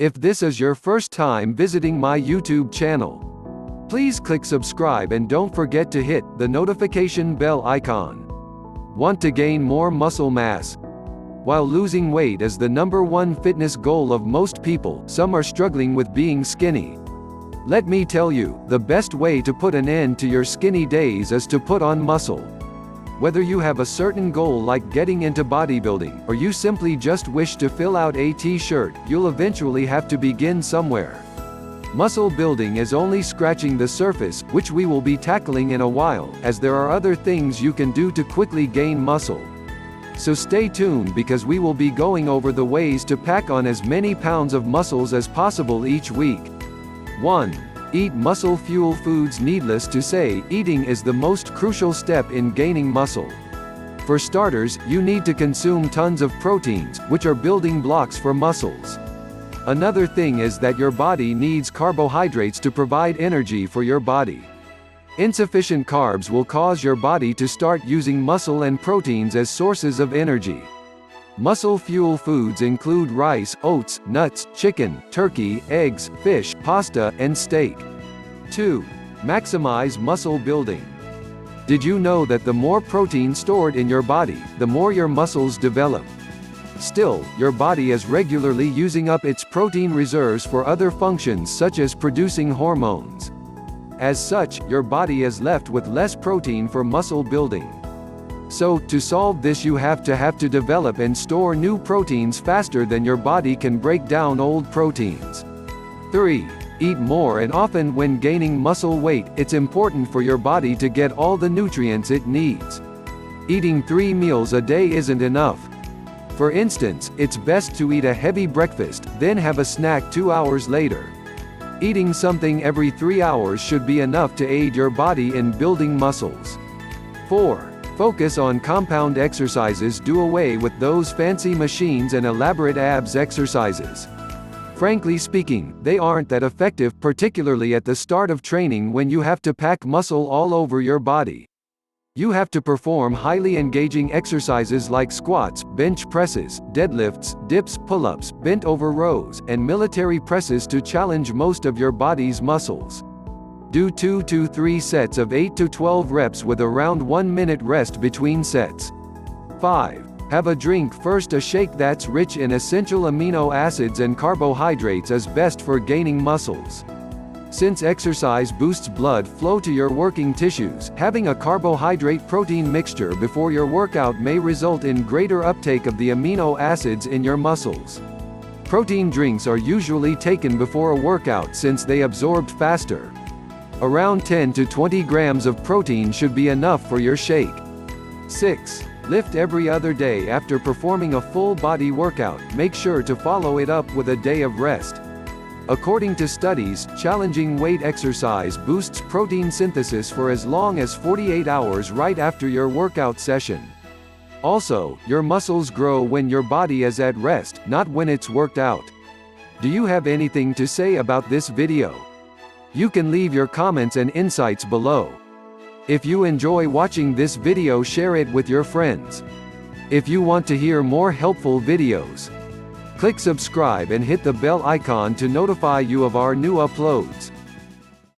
If this is your first time visiting my YouTube channel, please click subscribe and don't forget to hit the notification bell icon. Want to gain more muscle mass? While losing weight is the #1 fitness goal of most people, some are struggling with being skinny. Let me tell you, the best way to put an end to your skinny days is to put on muscle. Whether you have a certain goal like getting into bodybuilding, or you simply just wish to fill out a t-shirt, you'll eventually have to begin somewhere. Muscle building is only scratching the surface, which we will be tackling in a while, as there are other things you can do to quickly gain muscle. So stay tuned because we will be going over the ways to pack on as many pounds of muscles as possible each week. 1. Eat muscle fuel foods. Needless to say, eating is the most crucial step in gaining muscle. For starters, you need to consume tons of proteins, which are building blocks for muscles. Another thing is that your body needs carbohydrates to provide energy for your body. Insufficient carbs will cause your body to start using muscle and proteins as sources of energy. Muscle fuel foods include rice, oats, nuts, chicken, turkey, eggs, fish, pasta, and steak. 2. Maximize muscle building. Did you know that the more protein stored in your body, the more your muscles develop? Still, your body is regularly using up its protein reserves for other functions such as producing hormones. As such, your body is left with less protein for muscle building. So, to solve this you have to develop and store new proteins faster than your body can break down old proteins. 3. Eat more and often. When gaining muscle weight, it's important for your body to get all the nutrients it needs. Eating 3 meals a day isn't enough. For instance, it's best to eat a heavy breakfast, then have a snack 2 hours later. Eating something every 3 hours should be enough to aid your body in building muscles. 4. Focus on compound exercises. Do away with those fancy machines and elaborate abs exercises. Frankly speaking, they aren't that effective, particularly at the start of training when you have to pack muscle all over your body. You have to perform highly engaging exercises like squats, bench presses, deadlifts, dips, pull-ups, bent-over rows, and military presses to challenge most of your body's muscles. Do 2 to 3 sets of 8 to 12 reps with around 1 minute rest between sets. 5. Have a drink first. A shake that's rich in essential amino acids and carbohydrates is best for gaining muscles. Since exercise boosts blood flow to your working tissues, having a carbohydrate-protein mixture before your workout may result in greater uptake of the amino acids in your muscles. Protein drinks are usually taken before a workout since they absorb faster. Around 10 to 20 grams of protein should be enough for your shake. 6. Lift every other day. After performing a full-body workout, make sure to follow it up with a day of rest. According to studies, challenging weight exercise boosts protein synthesis for as long as 48 hours right after your workout session. Also, your muscles grow when your body is at rest, not when it's worked out. Do you have anything to say about this video? You can leave your comments and insights below. If you enjoy watching this video, share it with your friends. If you want to hear more helpful videos, click subscribe and hit the bell icon to notify you of our new uploads.